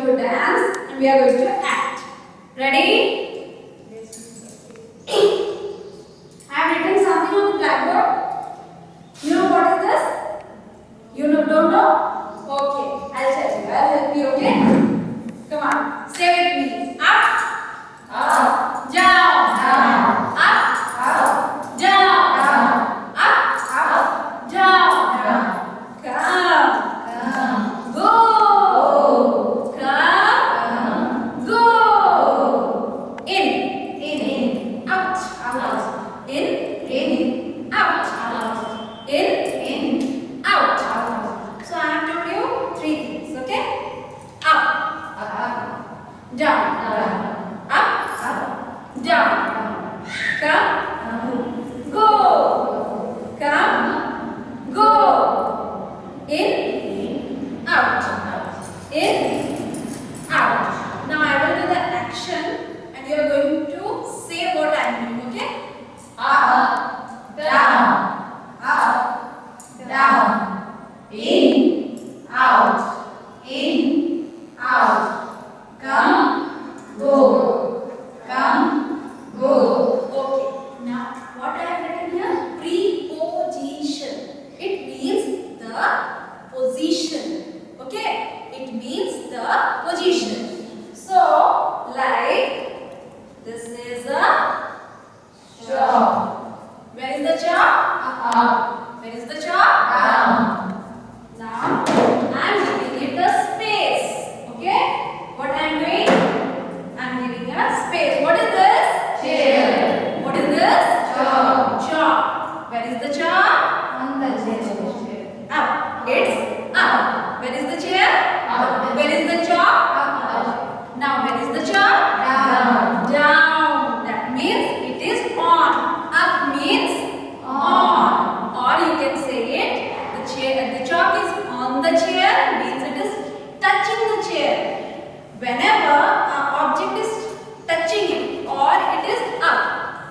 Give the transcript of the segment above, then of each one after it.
to dance and we are going to act. Ready? I have written something on the blackboard. You know what is this? You don't know? Okay, I'll tell you. I'll help you, okay? Come on, say with me. Up, up, down, down, up, up, down, down, up, up, down, down. Come, go, come, go. In, out, in, out, in, out. So I have told you three things, okay? Up, down, up, down. Come, go, in, out, out. Now I will do the action and you are going to say what I am doing, okay? Up, down, in, out, come, go. Okay, now what I have written here? Preposition. It means the position. Okay, it means the position. So, like this is a job. Where is the job? Up. Where is the job? Down. Now, I am giving it a space. Okay? What I am doing? I am giving a space. What is this? Chair. What is this? Job. Where is the job? On the chair. Up. It's up. Where is the chair? Up. Where is the job? Up. Now, where is the job? Down. Down. That means it is on. Up means on. Or you can say it, the chalk is on the chair means it is touching the chair. Whenever an object is touching it or it is up.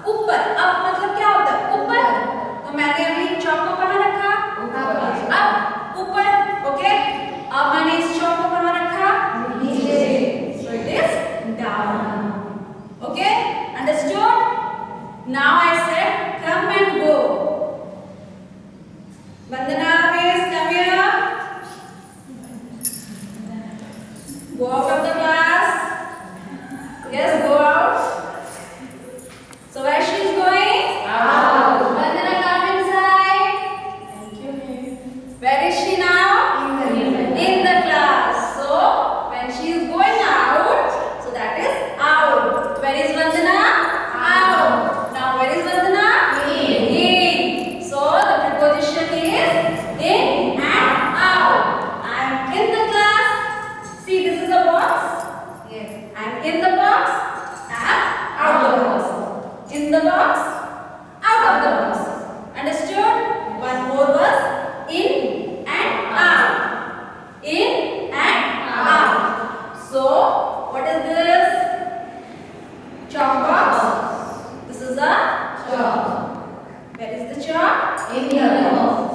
ऊपर. up मतलब क्या होता है? ऊपर. तो मैंने अभी चौक को कहाँ रखा? up. ऊपर. ओके. अब मैंने इस चौक को कहाँ रखा? नीचे. So it is down. Okay? Understood? Now I said come and go. Vandana, please come here. Go out of the class. Yes, go out. So where she is going? Out. Vandana, come inside. Thank you. Where is she now? In the class. So when she is going out, so that is out. Where is Vandana? Out. Now where is Vandana? In. So the preposition is in and out. I am in the class. See, this is a box. Yes. I am in the box and out of the box. In the box, out of the box. Understood? One more was in and out. In and out. So, what is this? Chalk box. This is a Job. Where is the chalk? In the box.